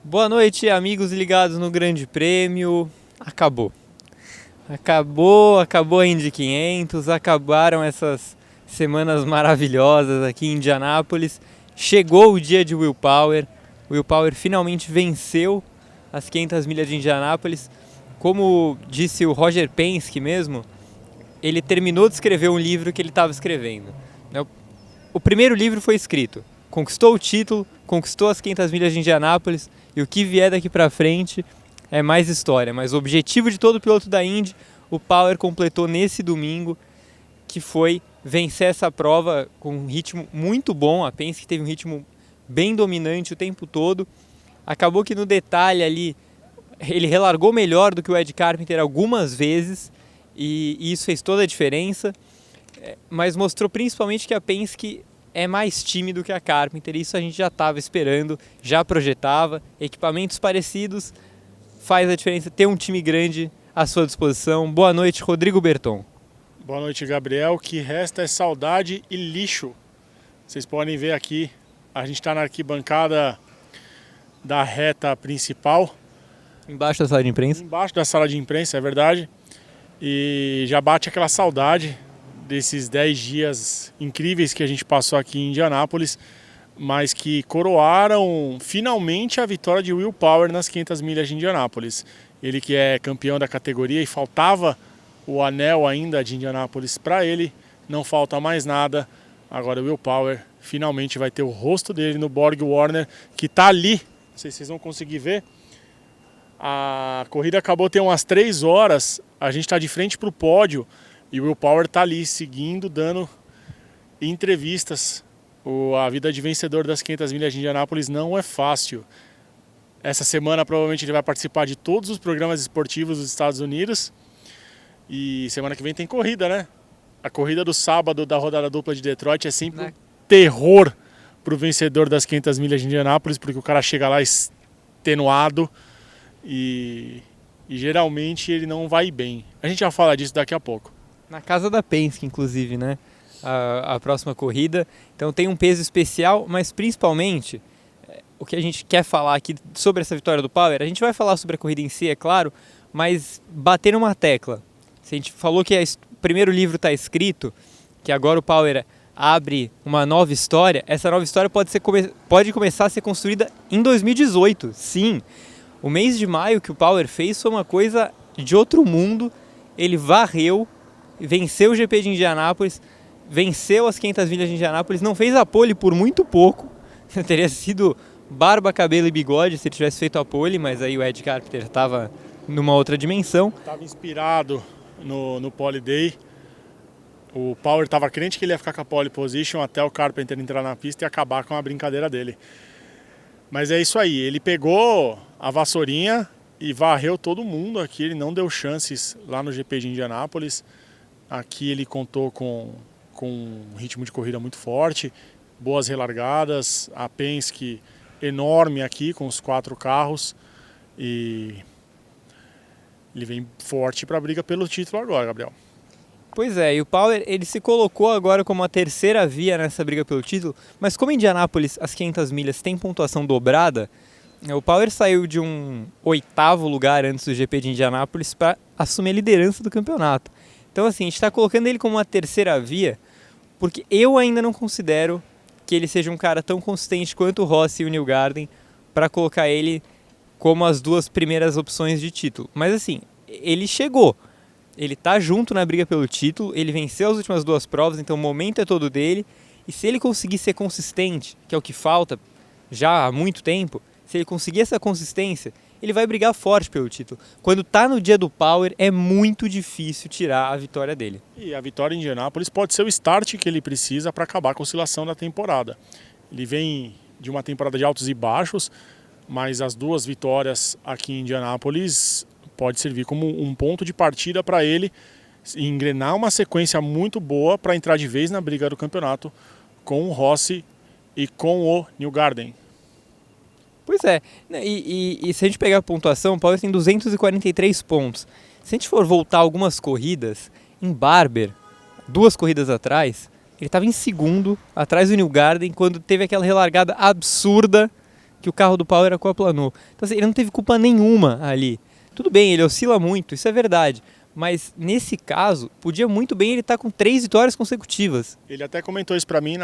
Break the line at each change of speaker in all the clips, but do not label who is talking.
Boa noite, amigos ligados no Grande Prêmio. Acabou a Indy 500, acabaram essas semanas maravilhosas aqui em Indianápolis. Chegou o dia de Will Power. Will Power finalmente venceu as 500 milhas de Indianápolis. Como disse o Roger Penske mesmo, ele terminou de escrever um livro que ele estava escrevendo. O primeiro livro foi escrito, conquistou o título, conquistou as 500 milhas de Indianápolis, e o que vier daqui pra frente é mais história. Mas o objetivo de todo piloto da Indy, o Power completou nesse domingo, que foi vencer essa prova com um ritmo muito bom. A Penske teve um ritmo bem dominante o tempo todo. Acabou que no detalhe ali, ele relargou melhor do que o Ed Carpenter algumas vezes, e isso fez toda a diferença, mas mostrou principalmente que a Penske é mais time do que a Carpenter. Isso a gente já estava esperando, já projetava. Equipamentos parecidos faz a diferença ter um time grande à sua disposição. Boa noite, Rodrigo Berton.
Boa noite, Gabriel. O que resta é saudade e lixo. Vocês podem ver aqui, a gente está na arquibancada da reta principal.
Embaixo da sala de imprensa?
Embaixo da sala de imprensa, é verdade. E já bate aquela saudade desses 10 dias incríveis que a gente passou aqui em Indianápolis, mas que coroaram finalmente a vitória de Will Power nas 500 milhas de Indianápolis. Ele que é campeão da categoria e faltava o anel ainda de Indianápolis para ele, não falta mais nada. Agora o Will Power finalmente vai ter o rosto dele no Borg Warner, que está ali, não sei se vocês vão conseguir ver. A corrida acabou tem umas 3 horas, a gente está de frente para o pódio e o Will Power está ali seguindo, dando entrevistas. A vida de vencedor das 500 milhas de Indianápolis não é fácil. Essa semana provavelmente ele vai participar de todos os programas esportivos dos Estados Unidos. E semana que vem tem corrida, né? A corrida do sábado da rodada dupla de Detroit é sempre um terror para o vencedor das 500 milhas de Indianápolis, porque o cara chega lá extenuado e geralmente ele não vai bem. A gente já fala disso daqui a pouco.
Na casa da Penske, inclusive, né? A próxima corrida. Então tem um peso especial, mas principalmente o que a gente quer falar aqui sobre essa vitória do Power, a gente vai falar sobre a corrida em si, é claro, mas bater numa tecla. Se a gente falou que o primeiro livro está escrito, que agora o Power abre uma nova história, essa nova história pode começar a ser construída em 2018, sim. O mês de maio que o Power fez foi uma coisa de outro mundo. Ele varreu, venceu o GP de Indianápolis, venceu as 500 milhas de Indianápolis, não fez a pole por muito pouco. Teria sido barba, cabelo e bigode se ele tivesse feito a pole, mas aí o Ed Carpenter estava numa outra dimensão.
Estava inspirado no pole day. O Power estava crente que ele ia ficar com a pole position até o Carpenter entrar na pista e acabar com a brincadeira dele. Mas é isso aí, ele pegou a vassourinha e varreu todo mundo aqui, ele não deu chances lá no GP de Indianápolis. Aqui ele contou com um ritmo de corrida muito forte, boas relargadas, a Penske enorme aqui com os 4 carros, e ele vem forte para a briga pelo título agora, Gabriel.
Pois é, e o Power ele se colocou agora como a terceira via nessa briga pelo título, mas como em Indianápolis as 500 milhas tem pontuação dobrada, o Power saiu de um 8º lugar antes do GP de Indianápolis para assumir a liderança do campeonato. Então assim, a gente está colocando ele como uma terceira via, porque eu ainda não considero que ele seja um cara tão consistente quanto o Rossi e o Newgarden para colocar ele como as 2 primeiras opções de título. Mas assim, ele chegou. Ele tá junto na briga pelo título, ele venceu as últimas 2 provas, então o momento é todo dele. E se ele conseguir ser consistente, que é o que falta já há muito tempo, se ele conseguir essa consistência, ele vai brigar forte pelo título. Quando tá no dia do Power, é muito difícil tirar a vitória dele.
E a vitória em Indianápolis pode ser o start que ele precisa para acabar com a oscilação da temporada. Ele vem de uma temporada de altos e baixos, mas as 2 vitórias aqui em Indianápolis pode servir como um ponto de partida para ele engrenar uma sequência muito boa para entrar de vez na briga do campeonato com o Rossi e com o Newgarden.
Pois é, e se a gente pegar a pontuação, o Power tem 243 pontos. Se a gente for voltar algumas corridas, em Barber, 2 corridas atrás, ele estava em segundo, atrás do Newgarden, quando teve aquela relargada absurda que o carro do Power aquaplanou. Então assim, ele não teve culpa nenhuma ali. Tudo bem, ele oscila muito, isso é verdade. Mas nesse caso, podia muito bem ele estar com 3 vitórias consecutivas.
Ele até comentou isso para mim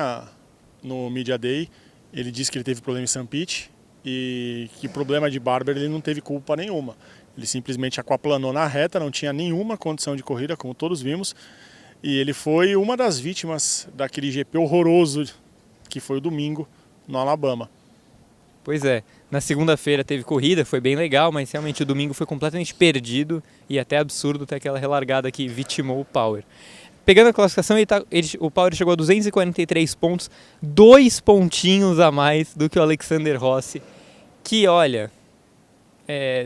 no Media Day. Ele disse que ele teve problema em St. Pete e que problema de Barber ele não teve culpa nenhuma. Ele simplesmente aquaplanou na reta, não tinha nenhuma condição de corrida, como todos vimos. E ele foi uma das vítimas daquele GP horroroso que foi o domingo no Alabama.
Pois é, na segunda-feira teve corrida, foi bem legal, mas realmente o domingo foi completamente perdido e até absurdo ter aquela relargada que vitimou o Power. Pegando a classificação, o Power chegou a 243 pontos, 2 pontinhos a mais do que o Alexander Rossi, que olha,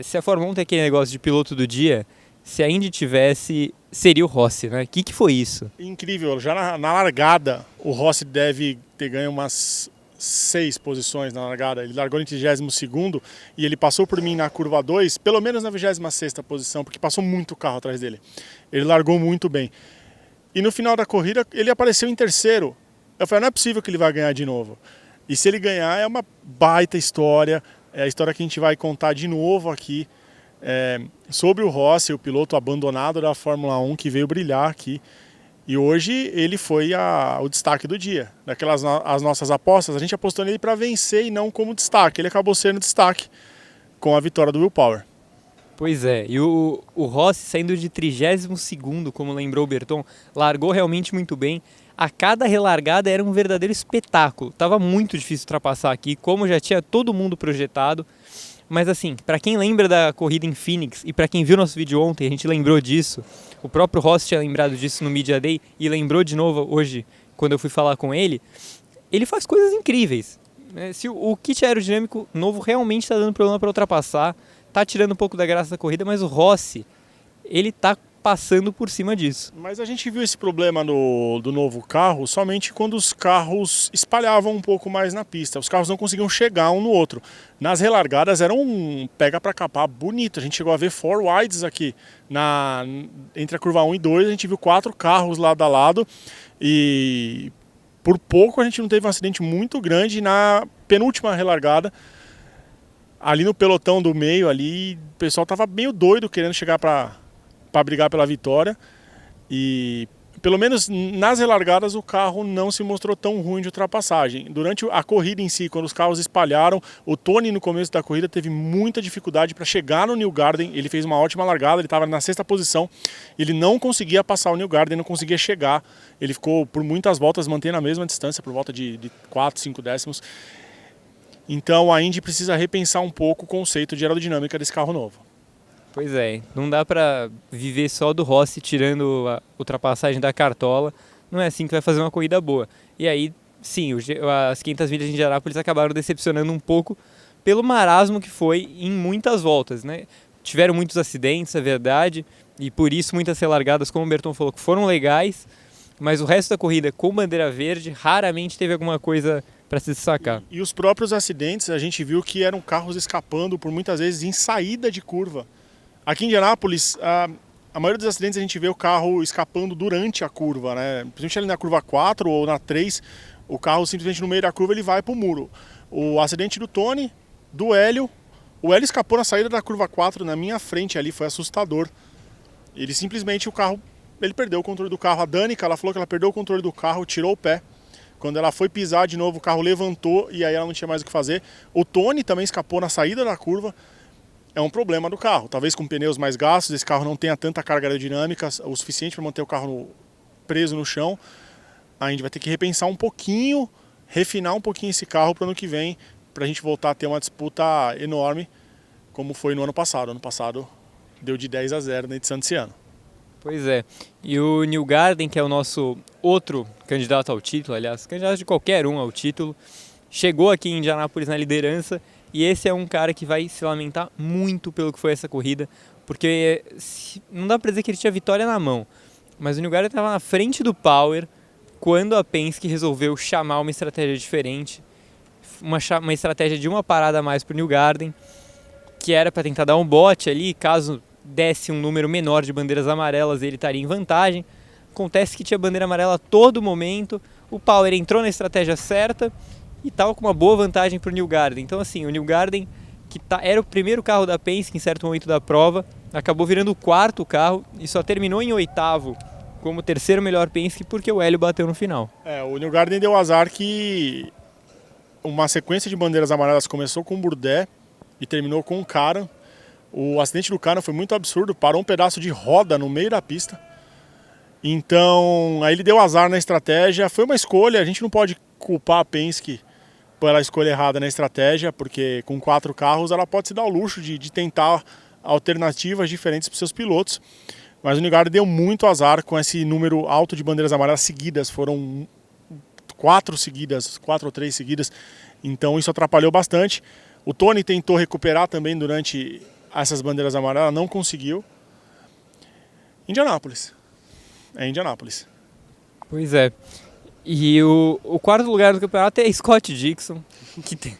se a Fórmula 1 tem aquele negócio de piloto do dia, se a Indy tivesse, seria o Rossi, né? O que foi isso?
Incrível, já na largada o Rossi deve ter ganho umas 6 posições na largada. Ele largou em 32º e ele passou por mim na curva 2, pelo menos na 26ª posição, porque passou muito carro atrás dele. Ele largou muito bem. E no final da corrida ele apareceu em terceiro. Eu falei, não é possível que ele vai ganhar de novo. E se ele ganhar é uma baita história, é a história que a gente vai contar de novo aqui, sobre o Rossi, o piloto abandonado da Fórmula 1 que veio brilhar aqui. E hoje ele foi o destaque do dia. Daquelas as nossas apostas, a gente apostou nele para vencer e não como destaque. Ele acabou sendo destaque com a vitória do Will Power.
Pois é, e o Rossi saindo de 32º, como lembrou o Berton, largou realmente muito bem. A cada relargada era um verdadeiro espetáculo. Tava muito difícil ultrapassar aqui, como já tinha todo mundo projetado. Mas assim, para quem lembra da corrida em Phoenix e para quem viu nosso vídeo ontem, a gente lembrou disso. O próprio Rossi tinha lembrado disso no Media Day e lembrou de novo hoje, quando eu fui falar com ele. Ele faz coisas incríveis. Se o kit aerodinâmico novo realmente está dando problema para ultrapassar, tá tirando um pouco da graça da corrida, mas o Rossi, ele tá passando por cima disso.
Mas a gente viu esse problema do novo carro somente quando os carros espalhavam um pouco mais na pista. Os carros não conseguiam chegar um no outro. Nas relargadas era um pega para capar bonito. A gente chegou a ver 4 wides aqui. Entre a curva 1 e 2 a gente viu 4 carros lado a lado. E por pouco a gente não teve um acidente muito grande na penúltima relargada. Ali no pelotão do meio, ali, o pessoal estava meio doido querendo chegar para brigar pela vitória. E pelo menos nas relargadas o carro não se mostrou tão ruim de ultrapassagem. Durante a corrida em si, quando os carros espalharam, o Tony no começo da corrida teve muita dificuldade para chegar no Newgarden. Ele fez uma ótima largada, ele estava na 6ª posição, ele não conseguia passar o Newgarden, não conseguia chegar. Ele ficou por muitas voltas mantendo a mesma distância, por volta de 4, 5 décimos. Então a Indy precisa repensar um pouco o conceito de aerodinâmica desse carro novo.
Pois é, não dá para viver só do Rossi tirando a ultrapassagem da cartola, não é assim que vai fazer uma corrida boa. E aí, sim, as 500 milhas de Indianápolis acabaram decepcionando um pouco pelo marasmo que foi em muitas voltas, né? Tiveram muitos acidentes, é verdade, e por isso muitas relargadas, como o Berton falou, que foram legais, mas o resto da corrida com bandeira verde raramente teve alguma coisa para se destacar.
E os próprios acidentes, a gente viu que eram carros escapando por muitas vezes em saída de curva. Aqui em Indianápolis, a maioria dos acidentes a gente vê o carro escapando durante a curva, né? Principalmente ali na curva 4 ou na 3, o carro simplesmente no meio da curva ele vai para o muro. O acidente do Tony, do Hélio, o Hélio escapou na saída da curva 4 na minha frente ali, foi assustador. Ele simplesmente, ele perdeu o controle do carro. A Danica, ela falou que ela perdeu o controle do carro, tirou o pé. Quando ela foi pisar de novo, o carro levantou e aí ela não tinha mais o que fazer. O Tony também escapou na saída da curva. É um problema do carro. Talvez com pneus mais gastos, esse carro não tenha tanta carga aerodinâmica o suficiente para manter o carro preso no chão. A gente vai ter que repensar um pouquinho, refinar um pouquinho esse carro para o ano que vem, para a gente voltar a ter uma disputa enorme, como foi no ano passado. Ano passado deu de 10-0 na edição desse ano.
Pois é, e o Newgarden, que é o nosso outro candidato ao título, aliás, candidato de qualquer um ao título, chegou aqui em Indianápolis na liderança, e esse é um cara que vai se lamentar muito pelo que foi essa corrida, porque não dá pra dizer que ele tinha vitória na mão, mas o Newgarden estava na frente do Power quando a Penske resolveu chamar uma estratégia diferente, uma estratégia de uma parada a mais pro Newgarden, que era para tentar dar um bote ali, caso desse um número menor de bandeiras amarelas, ele estaria em vantagem. Acontece que tinha bandeira amarela a todo momento, o Power entrou na estratégia certa e estava com uma boa vantagem para o Newgarden. Então assim, o Newgarden, que era o primeiro carro da Penske em certo momento da prova, acabou virando o quarto carro e só terminou em oitavo como terceiro melhor Penske porque o Hélio bateu no final.
O Newgarden deu azar que uma sequência de bandeiras amarelas começou com o Bourdais e terminou com o Karan. O acidente do Karan foi muito absurdo, parou um pedaço de roda no meio da pista. Então, aí ele deu azar na estratégia, foi uma escolha, a gente não pode culpar a Penske pela escolha errada na estratégia, porque com 4 carros ela pode se dar o luxo de tentar alternativas diferentes para os seus pilotos. Mas o Newgarden deu muito azar com esse número alto de bandeiras amarelas seguidas, foram 4 ou 3 seguidas, então isso atrapalhou bastante. O Tony tentou recuperar também durante essas bandeiras amarelas, não conseguiu. Indianápolis. É Indianápolis.
Pois é. E o quarto lugar do campeonato é Scott Dixon, que tem...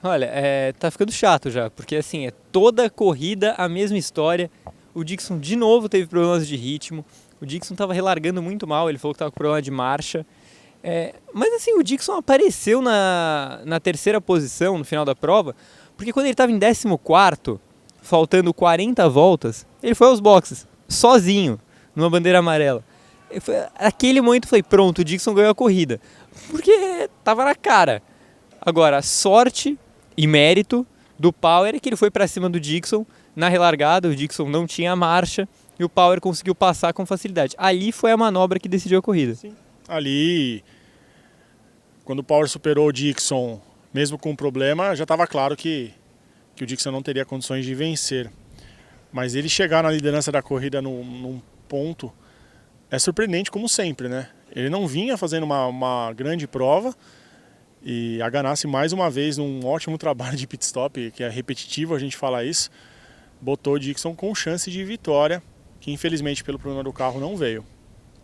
Olha, tá ficando chato já, porque assim, é toda corrida a mesma história. O Dixon de novo teve problemas de ritmo, o Dixon estava relargando muito mal, ele falou que estava com problema de marcha. Mas assim, o Dixon apareceu na terceira posição no final da prova, porque quando ele estava em 14º, faltando 40 voltas, ele foi aos boxes, sozinho, numa bandeira amarela. Naquele momento eu falei, pronto, o Dixon ganhou a corrida, porque estava na cara. Agora, sorte e mérito do Power é que ele foi para cima do Dixon na relargada, o Dixon não tinha marcha e o Power conseguiu passar com facilidade. Ali foi a manobra que decidiu a corrida.
Sim. Ali, quando o Power superou o Dixon, mesmo com problema, já estava claro que o Dixon não teria condições de vencer. Mas ele chegar na liderança da corrida num ponto é surpreendente, como sempre, né? Ele não vinha fazendo uma grande prova e a Ganassi, mais uma vez, num ótimo trabalho de pit stop, que é repetitivo a gente falar isso, botou o Dixon com chance de vitória, que infelizmente pelo problema do carro não veio.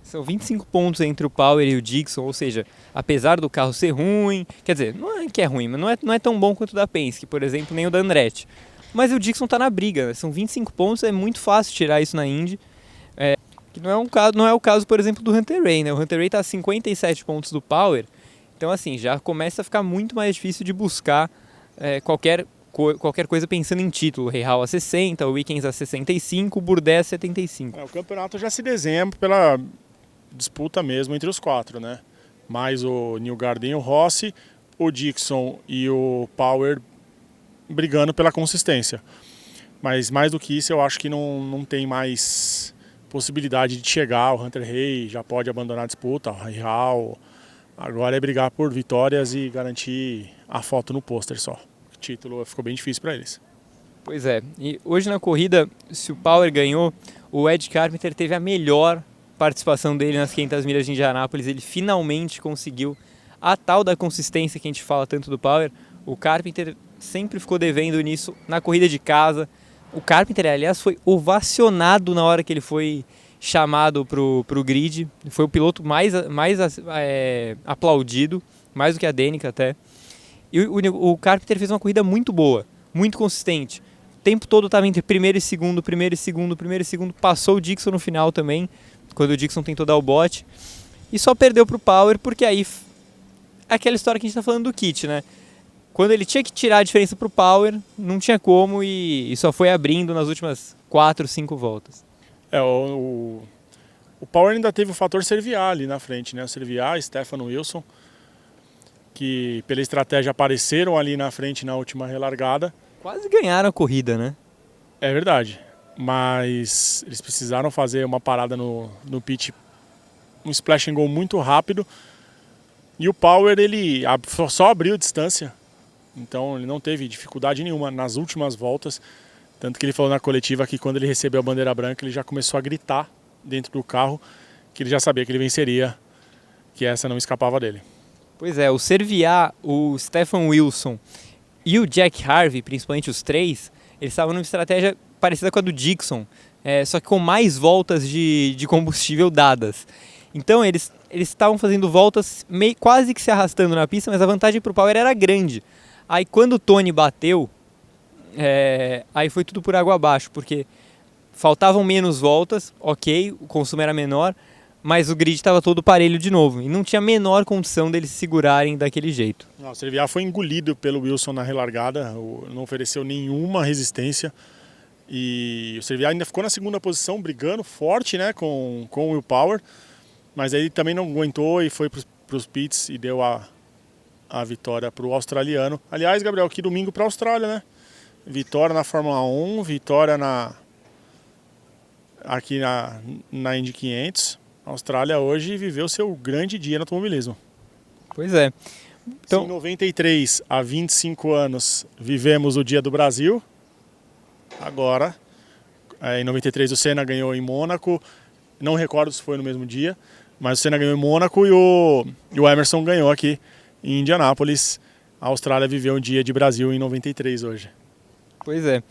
São 25 pontos entre o Power e o Dixon, ou seja, apesar do carro ser ruim, quer dizer, não é que é ruim, mas não é tão bom quanto o da Penske, por exemplo, nem o da Andretti. Mas o Dixon está na briga, né? São 25 pontos, é muito fácil tirar isso na Indy. Que não é o caso, por exemplo, do Hunter Ray, né? O Hunter Ray está a 57 pontos do Power, então assim, já começa a ficar muito mais difícil de buscar qualquer coisa pensando em título. O Rahal a 60, o Wickens a 65, o Bourdais a 75.
O campeonato já se desenha pela disputa mesmo entre os 4, né? Mais o Newgarden e o Rossi, o Dixon e o Power brigando pela consistência. Mas mais do que isso, eu acho que não tem mais possibilidade de chegar. O Hunter Ray já pode abandonar a disputa, o Rahal. Agora é brigar por vitórias e garantir a foto no pôster só. O título ficou bem difícil para eles.
Pois é, e hoje na corrida, se o Power ganhou, o Ed Carpenter teve a melhor participação dele nas 500 milhas de Indianápolis. Ele finalmente conseguiu a tal da consistência que a gente fala tanto do Power. O Carpenter sempre ficou devendo nisso na corrida de casa. O Carpenter, aliás, foi ovacionado na hora que ele foi chamado pro grid. Foi o piloto mais aplaudido, mais do que a Danica até. E o Carpenter fez uma corrida muito boa, muito consistente. O tempo todo estava entre primeiro e segundo, passou o Dixon no final também, quando o Dixon tentou dar o bote. E só perdeu pro Power, porque aí... Aquela história que a gente está falando do kit, né? Quando ele tinha que tirar a diferença pro Power, não tinha como e só foi abrindo nas últimas 4, 5 voltas.
O Power ainda teve o fator Serviá ali na frente, né? O Serviá, Stefano Wilson, que pela estratégia apareceram ali na frente na última relargada.
Quase ganharam a corrida, né?
É verdade, mas eles precisaram fazer uma parada no pit, um splash and go muito rápido. E o Power, ele só abriu distância, então ele não teve dificuldade nenhuma nas últimas voltas. Tanto que ele falou na coletiva que quando ele recebeu a bandeira branca, ele já começou a gritar dentro do carro, que ele já sabia que ele venceria, que essa não escapava dele.
Pois é, o Serviá, o Stefan Wilson e o Jack Harvey, principalmente os três, eles estavam numa estratégia parecida com a do Dixon, só que com mais voltas de combustível dadas. Então eles estavam fazendo voltas quase que se arrastando na pista, mas a vantagem para o Power era grande. Aí quando o Tony bateu, aí foi tudo por água abaixo, porque faltavam menos voltas, ok, o consumo era menor, mas o grid estava todo parelho de novo e não tinha a menor condição deles se segurarem daquele jeito.
O CVA foi engolido pelo Wilson na relargada, não ofereceu nenhuma resistência e o CVA ainda ficou na segunda posição, brigando forte, né, com o Will Power, mas aí também não aguentou e foi para os pits e deu a vitória para o australiano. Aliás, Gabriel, que domingo para a Austrália, né? Vitória na Fórmula 1, vitória aqui na Indy 500. A Austrália hoje viveu seu grande dia no automobilismo.
Pois é.
Então, em 93, há 25 anos, vivemos o Dia do Brasil. Agora, em 93 o Senna ganhou em Mônaco. Não recordo se foi no mesmo dia, mas o Senna ganhou em Mônaco e o Emerson ganhou aqui em Indianápolis. A Austrália viveu um Dia de Brasil em 93 hoje.
Pois é.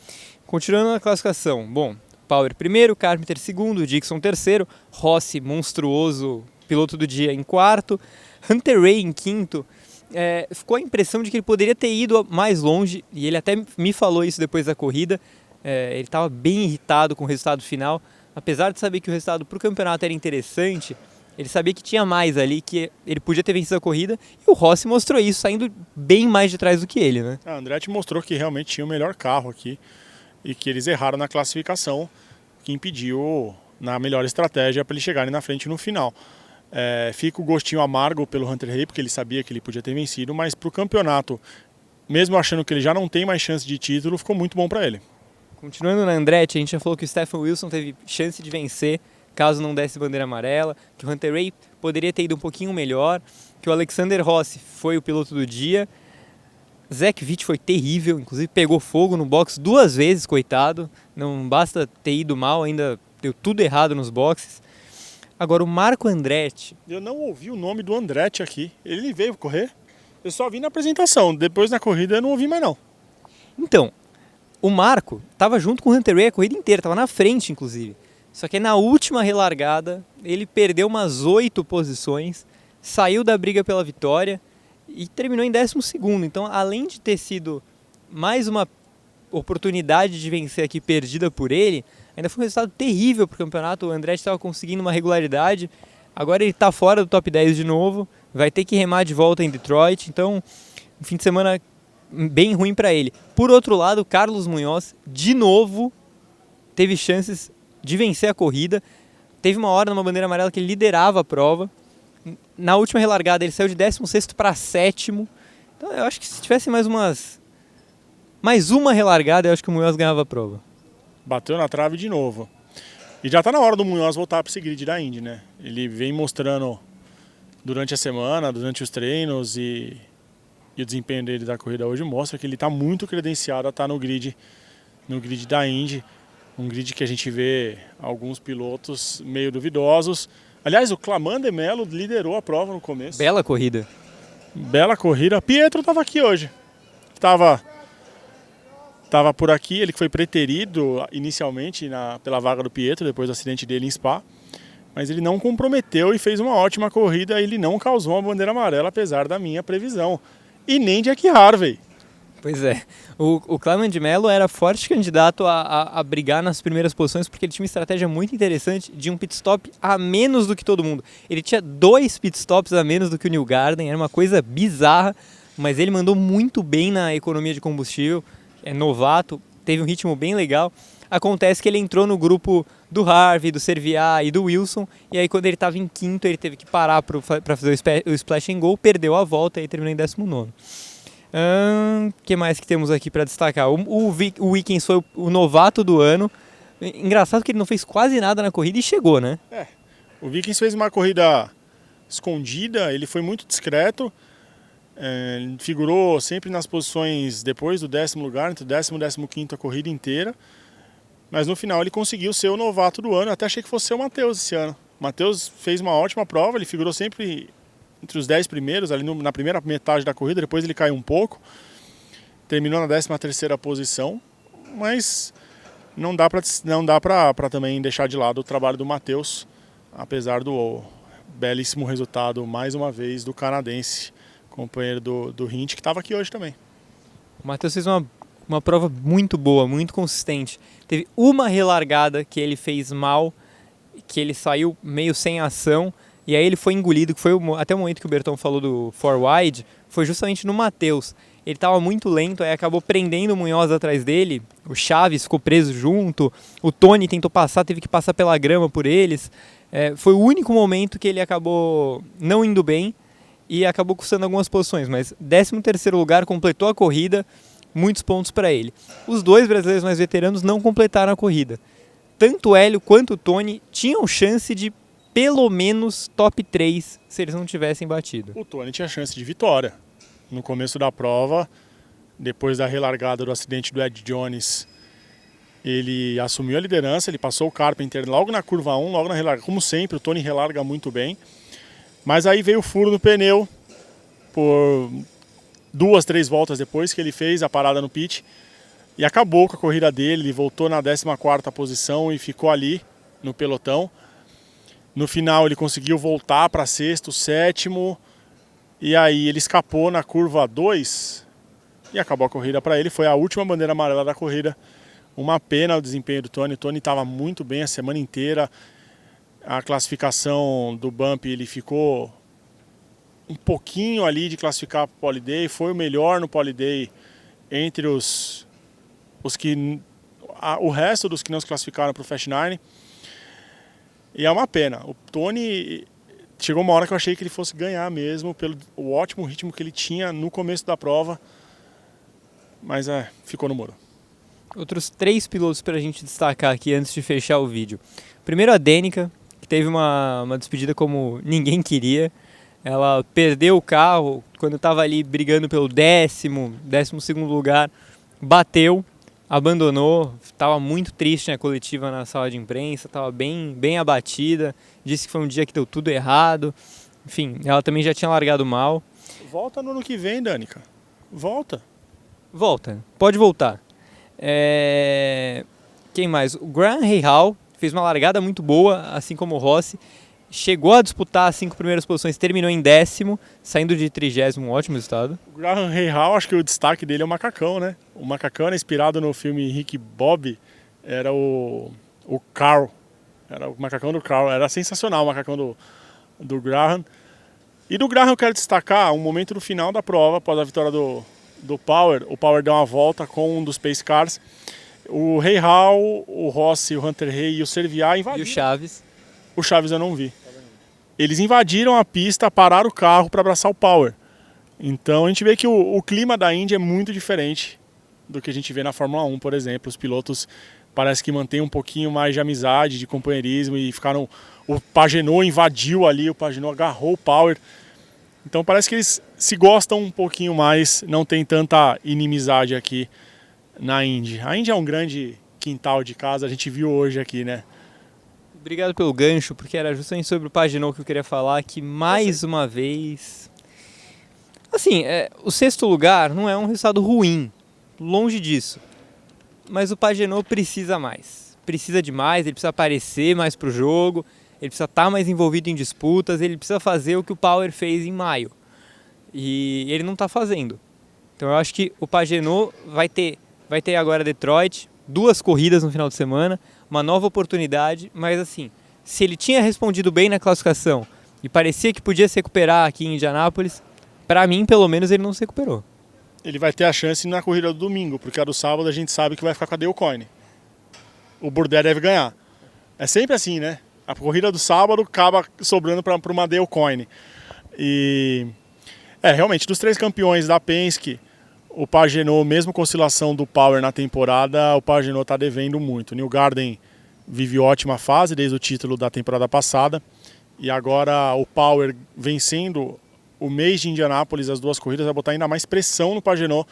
Continuando na classificação. Bom, Power primeiro, Carpenter segundo, Dixon terceiro, Rossi, monstruoso, piloto do dia, em quarto, Hunter Ray em quinto. Ficou a impressão de que ele poderia ter ido mais longe, e ele até me falou isso depois da corrida. Ele estava bem irritado com o resultado final, apesar de saber que o resultado para o campeonato era interessante. Ele sabia que tinha mais ali, que ele podia ter vencido a corrida, e o Rossi mostrou isso, saindo bem mais de trás do que ele, né?
A Andretti mostrou que realmente tinha o melhor carro aqui e que eles erraram na classificação, que impediu na melhor estratégia para eles chegarem na frente no final. Fica o gostinho amargo pelo Hunter Ray, porque ele sabia que ele podia ter vencido, mas para o campeonato, mesmo achando que ele já não tem mais chance de título, ficou muito bom para ele.
Continuando na Andretti, a gente já falou que o Stephen Wilson teve chance de vencer caso não desse bandeira amarela, que o Hunter Ray poderia ter ido um pouquinho melhor, que o Alexander Rossi foi o piloto do dia. Zach Witt foi terrível, inclusive pegou fogo no box 2 vezes, coitado. Não basta ter ido mal, ainda deu tudo errado nos boxes. Agora o Marco Andretti...
Eu não ouvi o nome do Andretti aqui. Ele veio correr? Eu só vi na apresentação, depois na corrida eu não ouvi mais não.
Então, o Marco estava junto com o Hunter Ray a corrida inteira, estava na frente inclusive. Só que na última relargada ele perdeu umas 8 posições, saiu da briga pela vitória e terminou em 12º. Então, além de ter sido mais uma oportunidade de vencer aqui perdida por ele, ainda foi um resultado terrível para o campeonato. O Andretti estava conseguindo uma regularidade, agora ele está fora do top 10 de novo, vai ter que remar de volta em Detroit, então um fim de semana bem ruim para ele. Por outro lado, o Carlos Munhoz, de novo, teve chances de vencer a corrida. Teve uma hora numa bandeira amarela que ele liderava a prova. Na última relargada ele saiu de 16º para 7º. Então eu acho que se tivesse mais uma relargada, eu acho que o Munhoz ganhava a prova.
Bateu na trave de novo. E já está na hora do Munhoz voltar para esse grid da Indy, né? Ele vem mostrando durante a semana, durante os treinos e o desempenho dele da corrida hoje mostra que ele está muito credenciado a estar no grid da Indy. Um grid que a gente vê alguns pilotos meio duvidosos. Aliás, o Claman de Mello liderou a prova no começo.
Bela corrida.
Bela corrida. Pietro estava aqui hoje. Estava por aqui, ele que foi preterido inicialmente pela vaga do Pietro, depois do acidente dele em Spa. Mas ele não comprometeu e fez uma ótima corrida. Ele não causou uma bandeira amarela, apesar da minha previsão. E nem Jack Harvey.
Pois é, o Claman de Mello era forte candidato a brigar nas primeiras posições, porque ele tinha uma estratégia muito interessante de um pit stop a menos do que todo mundo. Ele tinha 2 pit stops a menos do que o Newgarden, era uma coisa bizarra, mas ele mandou muito bem na economia de combustível, é novato, teve um ritmo bem legal. Acontece que ele entrou no grupo do Harvey, do Serviá e do Wilson, e aí quando ele estava em quinto ele teve que parar para fazer o splash and go, perdeu a volta e terminou em 19º. Que mais que temos aqui para destacar? O Wickens foi o novato do ano. Engraçado que ele não fez quase nada na corrida e chegou, né?
O Wickens fez uma corrida escondida, ele foi muito discreto. Figurou sempre nas posições depois do 10º lugar, entre o 10º e 15º a corrida inteira. Mas no final ele conseguiu ser o novato do ano. Eu até achei que fosse ser o Matheus esse ano. O Matheus fez uma ótima prova, ele figurou sempre entre os 10 primeiros, ali na primeira metade da corrida, depois ele caiu um pouco. Terminou na 13ª posição, mas não dá para também deixar de lado o trabalho do Matheus, apesar do belíssimo resultado, mais uma vez, do canadense, companheiro do Hint, que estava aqui hoje também.
O Matheus fez uma prova muito boa, muito consistente. Teve uma relargada que ele fez mal que ele saiu meio sem ação, e aí ele foi engolido, que foi até o momento que o Berton falou do four wide, foi justamente no Matheus. Ele estava muito lento, aí acabou prendendo o Munhoz atrás dele, o Chaves ficou preso junto, o Tony tentou passar, teve que passar pela grama por eles. Foi o único momento que ele acabou não indo bem e acabou custando algumas posições, mas 13º lugar, completou a corrida, muitos pontos para ele. Os dois brasileiros mais veteranos não completaram a corrida. Tanto o Hélio quanto o Tony tinham chance de pelo menos top 3 se eles não tivessem batido.
O Tony tinha chance de vitória. No começo da prova, depois da relargada do acidente do Ed Jones, ele assumiu a liderança, ele passou o Carpenter logo na curva 1, logo na relargada. Como sempre, o Tony relarga muito bem. Mas aí veio o furo no pneu, por 2, 3 voltas depois que ele fez a parada no pit, e acabou com a corrida dele. Ele voltou na 14ª posição e ficou ali no pelotão. No final ele conseguiu voltar para 6º, 7º, e aí ele escapou na curva 2 e acabou a corrida para ele. Foi a última bandeira amarela da corrida. Uma pena o desempenho do Tony. O Tony estava muito bem a semana inteira. A classificação do Bump, ele ficou um pouquinho ali de classificar para o Pole Day. Foi o melhor no Pole Day entre os que... o resto dos que não se classificaram para o Fast Nine. E é uma pena. O Tony... Chegou uma hora que eu achei que ele fosse ganhar mesmo, pelo o ótimo ritmo que ele tinha no começo da prova, mas ficou no muro.
Outros 3 pilotos para a gente destacar aqui antes de fechar o vídeo. Primeiro a Danica, que teve uma despedida como ninguém queria. Ela perdeu o carro quando estava ali brigando pelo 12º lugar, bateu, abandonou, estava muito triste na coletiva na sala de imprensa, estava bem abatida, disse que foi um dia que deu tudo errado, enfim, ela também já tinha largado mal.
Volta no ano que vem, Danica, volta,
pode voltar. Quem mais? O Graham Rahal fez uma largada muito boa, assim como o Rossi, chegou a disputar as 5 primeiras posições, terminou em 10º, saindo de 30º, um ótimo resultado.
O Graham Rahal, acho que o destaque dele é o macacão, né? O macacão era inspirado no filme Rick Bob, era o Carl, era o macacão do Carl, era sensacional o macacão do Graham. E do Graham eu quero destacar um momento no final da prova, após a vitória do Power. O Power deu uma volta com um dos Pace Cars. O Rahal, o Rossi, o Hunter Hay e o Serviá invadiram.
E o Chaves?
O Chaves eu não vi. Eles invadiram a pista, pararam o carro para abraçar o Power. Então a gente vê que o clima da Indy é muito diferente do que a gente vê na Fórmula 1, por exemplo. Os pilotos parece que mantêm um pouquinho mais de amizade, de companheirismo e ficaram... O Pagenaud invadiu ali, o Pagenaud agarrou o Power. Então parece que eles se gostam um pouquinho mais, não tem tanta inimizade aqui na Indy. A Indy é um grande quintal de casa, a gente viu hoje aqui, né?
Obrigado pelo gancho, porque era justamente sobre o Pagenaud que eu queria falar, que mais uma vez... Assim, o 6º lugar não é um resultado ruim, longe disso. Mas o Pagenaud precisa mais. Precisa de mais, ele precisa aparecer mais pro jogo, ele precisa estar mais envolvido em disputas, ele precisa fazer o que o Power fez em maio. E ele não está fazendo. Então eu acho que o Pagenaud vai ter agora Detroit, 2 corridas no final de semana, uma nova oportunidade, mas assim, se ele tinha respondido bem na classificação e parecia que podia se recuperar aqui em Indianápolis, para mim, pelo menos, ele não se recuperou.
Ele vai ter a chance na corrida do domingo, porque a do sábado a gente sabe que vai ficar com a Dale Coyne. O Bourdais deve ganhar. É sempre assim, né? A corrida do sábado acaba sobrando para uma Dale Coyne. E realmente, dos 3 campeões da Penske, o Pagenaud, mesmo com a oscilação do Power na temporada, o Pagenaud está devendo muito. O Newgarden vive ótima fase desde o título da temporada passada. E agora o Power vencendo o mês de Indianápolis, as 2 corridas, vai botar ainda mais pressão no Pagenaud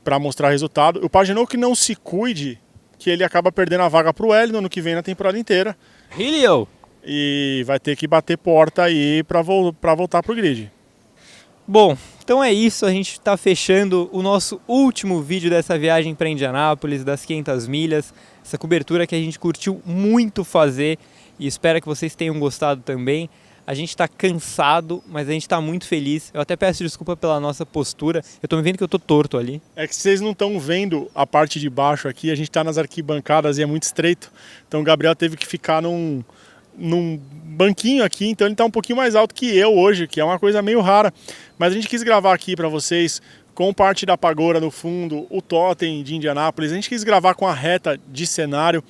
para mostrar resultado. O Pagenaud que não se cuide, que ele acaba perdendo a vaga para o Hélio no ano que vem na temporada inteira.
Helio!
E vai ter que bater porta aí para voltar para o grid.
Bom, então é isso, a gente está fechando o nosso último vídeo dessa viagem para Indianápolis, das 500 milhas, essa cobertura que a gente curtiu muito fazer e espero que vocês tenham gostado também. A gente está cansado, mas a gente está muito feliz. Eu até peço desculpa pela nossa postura, eu estou me vendo que eu estou torto ali.
É que vocês não estão vendo a parte de baixo aqui, a gente está nas arquibancadas e é muito estreito, então o Gabriel teve que ficar num banquinho aqui, então ele está um pouquinho mais alto que eu hoje, que é uma coisa meio rara. Mas a gente quis gravar aqui para vocês com parte da Pagora no fundo, o totem de Indianápolis. A gente quis gravar com a reta de cenário,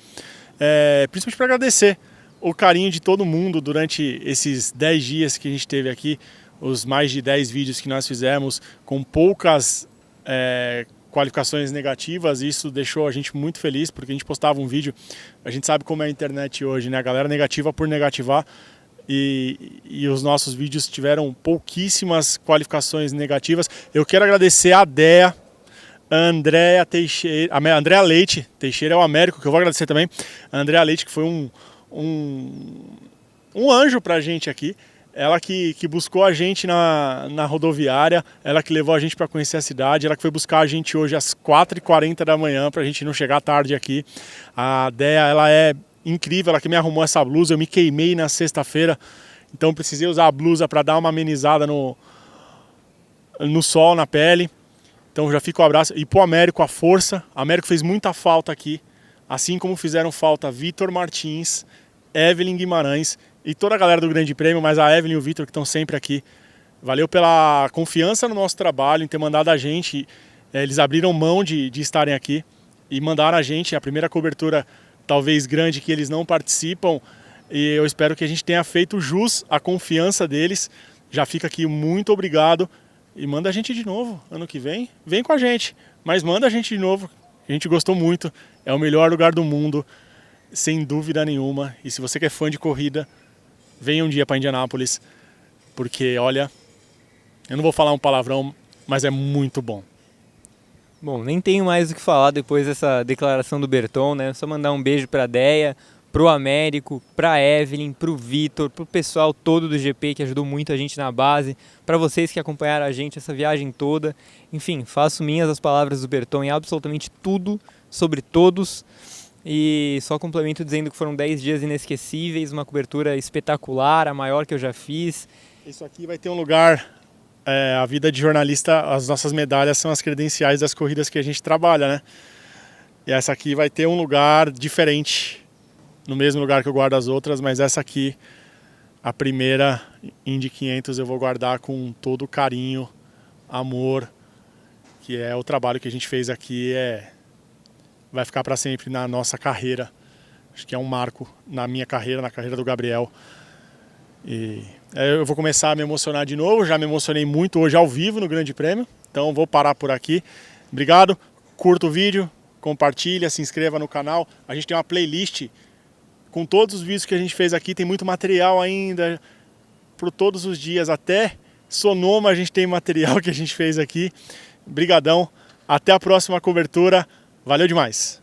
principalmente para agradecer o carinho de todo mundo durante esses 10 dias que a gente teve aqui, os mais de 10 vídeos que nós fizemos, com poucas qualificações negativas. Isso deixou a gente muito feliz, porque a gente postava um vídeo, a gente sabe como é a internet hoje, né? A galera negativa por negativar, e os nossos vídeos tiveram pouquíssimas qualificações negativas. Eu quero agradecer a Dea, a Andréa Teixeira, a Andréa Leite, Teixeira é o Américo, que eu vou agradecer também, a Andréa Leite, que foi um anjo pra gente aqui. Ela que buscou a gente na rodoviária, ela que levou a gente para conhecer a cidade, ela que foi buscar a gente hoje às 4h40 da manhã para a gente não chegar tarde aqui. A Dea, ela é incrível, ela que me arrumou essa blusa, eu me queimei na sexta-feira, então precisei usar a blusa para dar uma amenizada no sol, na pele. Então já fica o abraço. E pro Américo, a força. O Américo fez muita falta aqui, assim como fizeram falta Vitor Martins, Evelyn Guimarães e toda a galera do Grande Prêmio, mas a Evelyn e o Vitor que estão sempre aqui. Valeu pela confiança no nosso trabalho, em ter mandado a gente. Eles abriram mão de estarem aqui e mandaram a gente a primeira cobertura, talvez grande, que eles não participam. E eu espero que a gente tenha feito jus à confiança deles. Já fica aqui muito obrigado. E manda a gente de novo ano que vem. Vem com a gente, mas manda a gente de novo. A gente gostou muito. É o melhor lugar do mundo, sem dúvida nenhuma. E se você que é fã de corrida, venha um dia para Indianápolis, porque olha, eu não vou falar um palavrão, mas é muito bom.
Bom, nem tenho mais o que falar depois dessa declaração do Berton, né? Só mandar um beijo para a Deia, pro Américo, pra Evelyn, pro Vitor, pro pessoal todo do GP que ajudou muito a gente na base, para vocês que acompanharam a gente essa viagem toda. Enfim, faço minhas as palavras do Berton em absolutamente tudo, sobre todos. E só complemento dizendo que foram 10 dias inesquecíveis, uma cobertura espetacular, a maior que eu já fiz.
Isso aqui vai ter um lugar, a vida de jornalista, as nossas medalhas são as credenciais das corridas que a gente trabalha, né? E essa aqui vai ter um lugar diferente, no mesmo lugar que eu guardo as outras, mas essa aqui, a primeira Indy 500, eu vou guardar com todo carinho, amor, que é o trabalho que a gente fez aqui, vai ficar para sempre na nossa carreira. Acho que é um marco na minha carreira, na carreira do Gabriel. E eu vou começar a me emocionar de novo, já me emocionei muito hoje ao vivo no Grande Prêmio, então vou parar por aqui. Obrigado, curta o vídeo, compartilha, se inscreva no canal. A gente tem uma playlist com todos os vídeos que a gente fez aqui, tem muito material ainda, por todos os dias, até Sonoma a gente tem material que a gente fez aqui. Brigadão, até a próxima cobertura. Valeu demais!